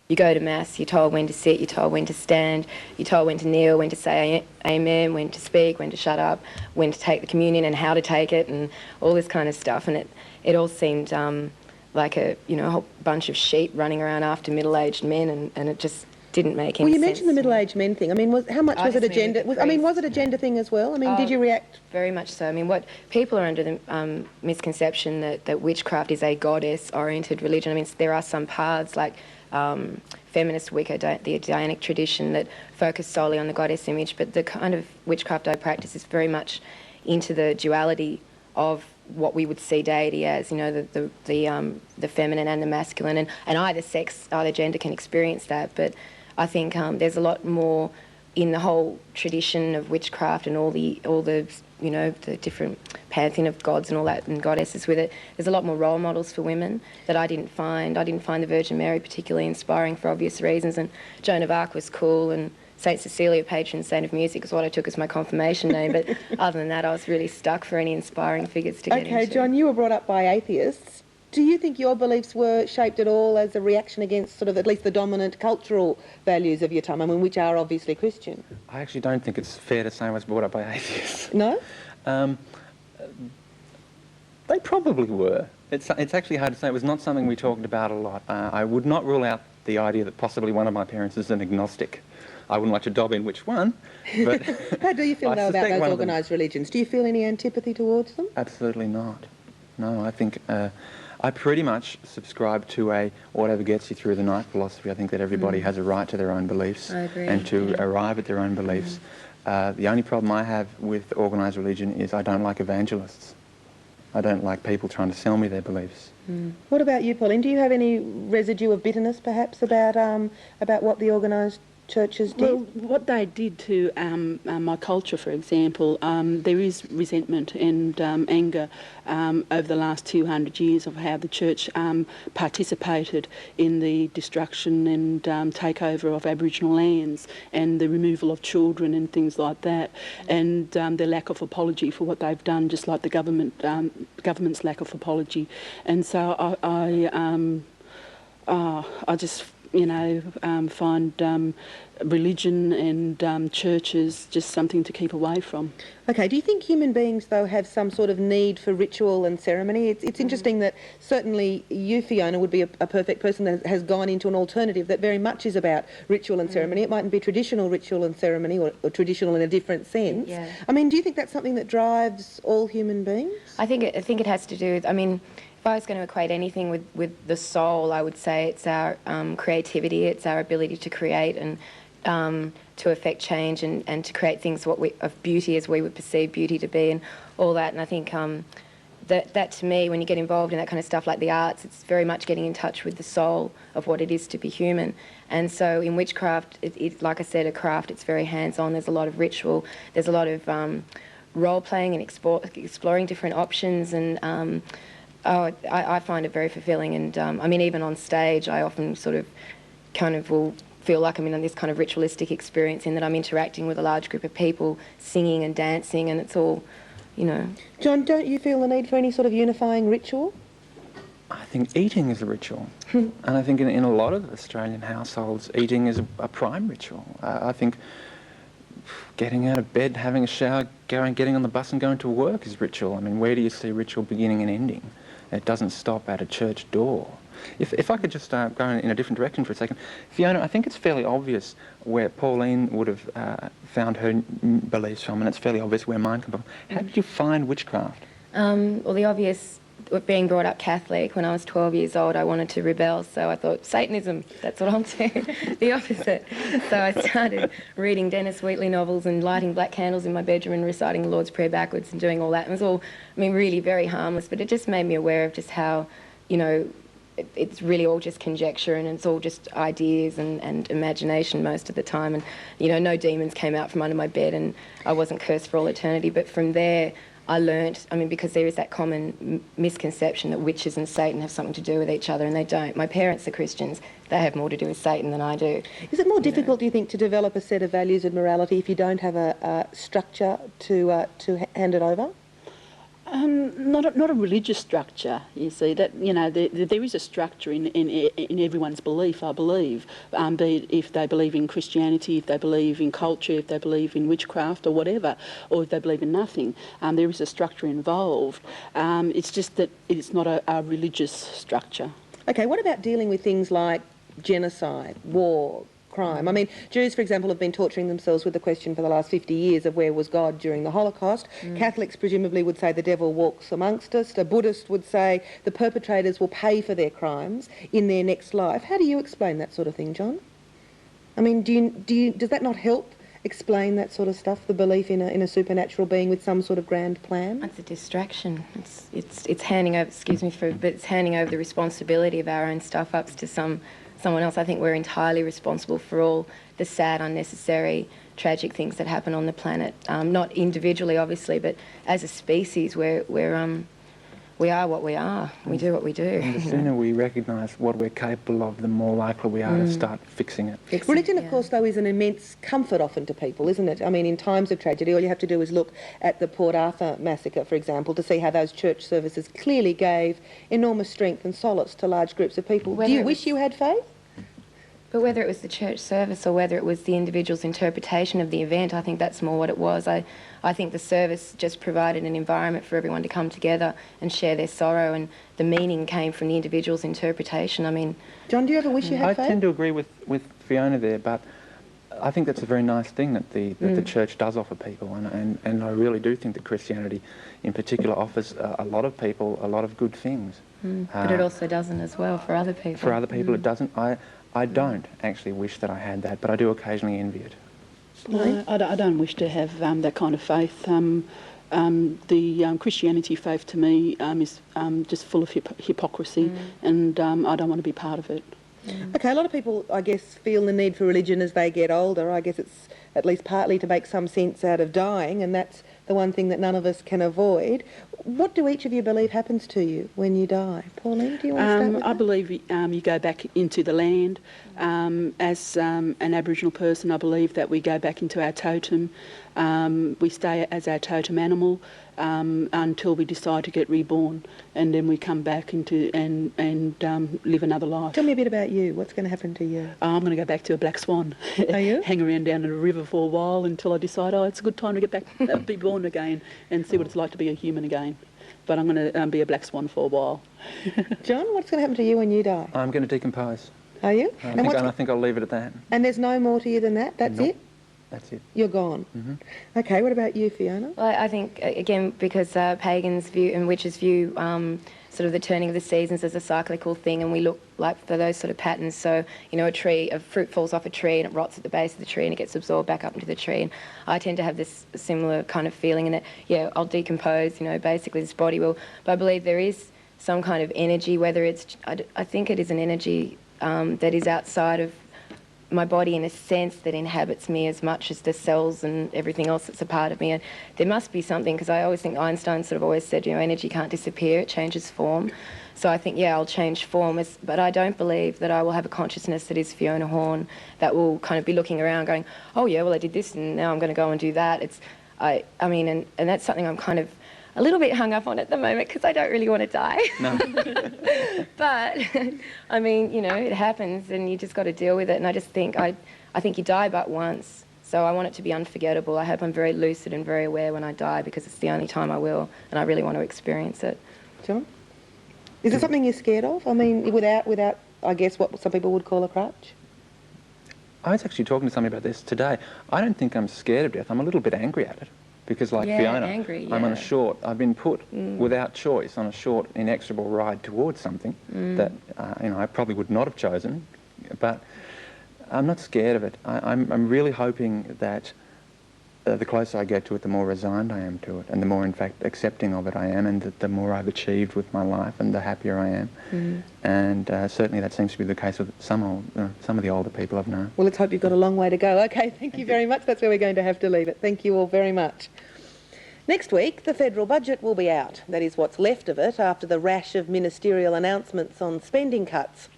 You go to Mass, you're told when to sit, you're told when to stand, you're told when to kneel, when to say amen, when to speak, when to shut up, when to take the communion and how to take it, and all this kind of stuff. And it all seemed like a whole bunch of sheep running around after middle-aged men, and it just didn't make any sense. Well, you mentioned the middle-aged men thing. I mean, how much was it a gender? Was it a gender thing as well? I mean, did you react? Very much so. I mean, what people are under the misconception that witchcraft is a goddess-oriented religion. I mean, there are some paths like feminist Wicca, the Dianic tradition, that focus solely on the goddess image, but the kind of witchcraft I practice is very much into the duality of what we would see deity as, the feminine and the masculine, and either gender can experience that. But I think there's a lot more in the whole tradition of witchcraft and all the the different pantheon of gods and all that and goddesses with it. There's a lot more role models for women that I didn't find. I didn't find the Virgin Mary particularly inspiring for obvious reasons, and Joan of Arc was cool, and St. Cecilia, patron saint of music, is what I took as my confirmation name. But other than that, I was really stuck for any inspiring figures to get into. Okay, John, you were brought up by atheists. Do you think your beliefs were shaped at all as a reaction against sort of at least the dominant cultural values of your time, I mean, which are obviously Christian? I actually don't think it's fair to say I was brought up by atheists. No? They probably were. It's actually hard to say. It was not something we talked about a lot. I would not rule out the idea that possibly one of my parents is an agnostic. I wouldn't like to dob in which one, but... How do you feel, though, about those organised religions? Do you feel any antipathy towards them? Absolutely not. No, I think... I pretty much subscribe to a whatever gets you through the night philosophy. I think that everybody has a right to their own beliefs and to arrive at their own beliefs. The only problem I have with organised religion is I don't like evangelists. I don't like people trying to sell me their beliefs. What about you, Pauline? Do you have any residue of bitterness, perhaps, about what the organised churches did? Well, what they did to my culture, for example, there is resentment and anger over the last 200 years of how the church participated in the destruction and takeover of Aboriginal lands and the removal of children and things like that, and their lack of apology for what they've done, just like the government's lack of apology. And so I just find religion and churches just something to keep away from. Okay, do you think human beings, though, have some sort of need for ritual and ceremony? It's interesting that certainly you, Fiona, would be a perfect person that has gone into an alternative that very much is about ritual and ceremony. It mightn't be traditional ritual and ceremony or traditional in a different sense. Yeah. I mean, do you think that's something that drives all human beings? I think it has to do with, I mean, if I was going to equate anything with the soul, I would say it's our creativity, it's our ability to create and to affect change and to create things of beauty as we would perceive beauty to be and all that. And I think that to me, when you get involved in that kind of stuff like the arts, it's very much getting in touch with the soul of what it is to be human. And so in witchcraft, it's like I said, a craft, it's very hands-on. There's a lot of ritual, there's a lot of role-playing and exploring different options, and I find it very fulfilling. And I mean, even on stage, I often sort of kind of will feel like I'm in this kind of ritualistic experience in that I'm interacting with a large group of people, singing and dancing, and it's all, John, don't you feel the need for any sort of unifying ritual? I think eating is a ritual. And I think in a lot of Australian households, eating is a prime ritual. I think getting out of bed, having a shower, getting on the bus and going to work is ritual. I mean, where do you see ritual beginning and ending? It doesn't stop at a church door. If I could just go in a different direction for a second. Fiona, I think it's fairly obvious where Pauline would have found her beliefs from, and it's fairly obvious where mine come from. How did you find witchcraft? Well, the obvious, being brought up Catholic, when I was 12 years old, I wanted to rebel, so I thought, Satanism, that's what I'll do, the opposite. So I started reading Dennis Wheatley novels and lighting black candles in my bedroom and reciting the Lord's Prayer backwards and doing all that. It was all, I mean, really very harmless, but it just made me aware of just how, it's really all just conjecture and it's all just ideas and imagination most of the time. And, no demons came out from under my bed and I wasn't cursed for all eternity. But from there, I learnt, because there is that common misconception that witches and Satan have something to do with each other, and they don't. My parents are Christians. They have more to do with Satan than I do. Is it more difficult, do you think, to develop a set of values and morality if you don't have a structure to hand it over? Not a religious structure, you see. That, you know, there is a structure in everyone's belief, I believe, be it if they believe in Christianity, if they believe in culture, if they believe in witchcraft or whatever, or if they believe in nothing. There is a structure involved. It's just that it's not a religious structure. Okay, what about dealing with things like genocide, war, crime? I mean, Jews, for example, have been torturing themselves with the question for the last 50 years of where was God during the Holocaust. Catholics presumably would say the devil walks amongst us. A Buddhist would say the perpetrators will pay for their crimes in their next life. How do you explain that sort of thing, John? I mean, does that not help explain that sort of stuff, the belief in a supernatural being with some sort of grand plan? It's a distraction. It's handing over, but it's handing over the responsibility of our own stuff-ups to someone else. I think we're entirely responsible for all the sad, unnecessary, tragic things that happen on the planet. Not individually, obviously, but as a species, we are what we are. We do what we do. And the sooner we recognise what we're capable of, the more likely we are to start fixing it. Religion, of course, though, is an immense comfort often to people, isn't it? I mean, in times of tragedy, all you have to do is look at the Port Arthur massacre, for example, to see how those church services clearly gave enormous strength and solace to large groups of people. Do you wish you had faith? But whether it was the church service or whether it was the individual's interpretation of the event, I think that's more what it was. I think the service just provided an environment for everyone to come together and share their sorrow, and the meaning came from the individual's interpretation. I mean... John, do you ever wish you had faith? I tend to agree with Fiona there, but I think that's a very nice thing that the church does offer people, and I really do think that Christianity in particular offers a lot of people a lot of good things. But it also doesn't as well for other people. For other people it doesn't. I don't actually wish that I had that, but I do occasionally envy it. No, I don't wish to have that kind of faith. The Christianity faith to me is just full of hypocrisy, and I don't want to be part of it. Okay, a lot of people, I guess, feel the need for religion as they get older. I guess it's at least partly to make some sense out of dying, and that's the one thing that none of us can avoid. What do each of you believe happens to you when you die? Pauline, do you want to start with I that? believe you go back into the land. As an Aboriginal person, I believe that we go back into our totem. We stay as our totem animal until we decide to get reborn, and then we come back into and live another life. Tell me a bit about you. What's going to happen to you? I'm going to go back to a black swan. Are you? Hang around down in a river for a while until I decide, it's a good time to get back, be born again and see what it's like to be a human again. But I'm going to be a black swan for a while. John, what's going to happen to you when you die? I'm going to decompose. Are you? I think I'll leave it at that. And there's no more to you than that? That's Nope. it? That's it. You're gone? Mm-hmm. Okay, what about you, Fiona? Well, I think, again, because pagans view and witches view sort of the turning of the seasons as a cyclical thing, and we look like for those sort of patterns. So, you know, a fruit falls off a tree and it rots at the base of the tree and it gets absorbed back up into the tree. And I tend to have this similar kind of feeling in that, I'll decompose, basically this body will. But I believe there is some kind of energy, whether it's, I think it is an energy that is outside of my body in a sense that inhabits me as much as the cells and everything else that's a part of me. And there must be something, because I always think Einstein sort of always said, energy can't disappear, it changes form. So I think, I'll change form, but I don't believe that I will have a consciousness that is Fiona Horne that will kind of be looking around going, oh yeah, well I did this and now I'm going to go and do that. I mean, and that's something I'm kind of a little bit hung up on at the moment because I don't really want to die. No. But, I mean, it happens and you just got to deal with it. And I just think, I think you die but once. So I want it to be unforgettable. I hope I'm very lucid and very aware when I die because it's the only time I will, and I really want to experience it. John? Is there something you're scared of? I mean, without, I guess, what some people would call a crutch? I was actually talking to somebody about this today. I don't think I'm scared of death. I'm a little bit angry at it. Because like Fiona, angry, I'm on a I've been put without choice on a short, inexorable ride towards something that, I probably would not have chosen, but I'm not scared of it. I'm really hoping that the closer I get to it, the more resigned I am to it, and the more, in fact, accepting of it I am, and the more I've achieved with my life, and the happier I am. And certainly that seems to be the case with some of the older people I've known. Well, let's hope you've got a long way to go. Okay, thank you very much. That's where we're going to have to leave it. Thank you all very much. Next week, the federal budget will be out. That is what's left of it after the rash of ministerial announcements on spending cuts.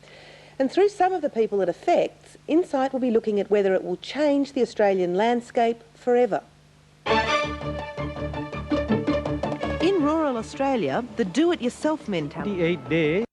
And through some of the people it affects, Insight will be looking at whether it will change the Australian landscape forever. In rural Australia, the do-it-yourself mentality. 28-day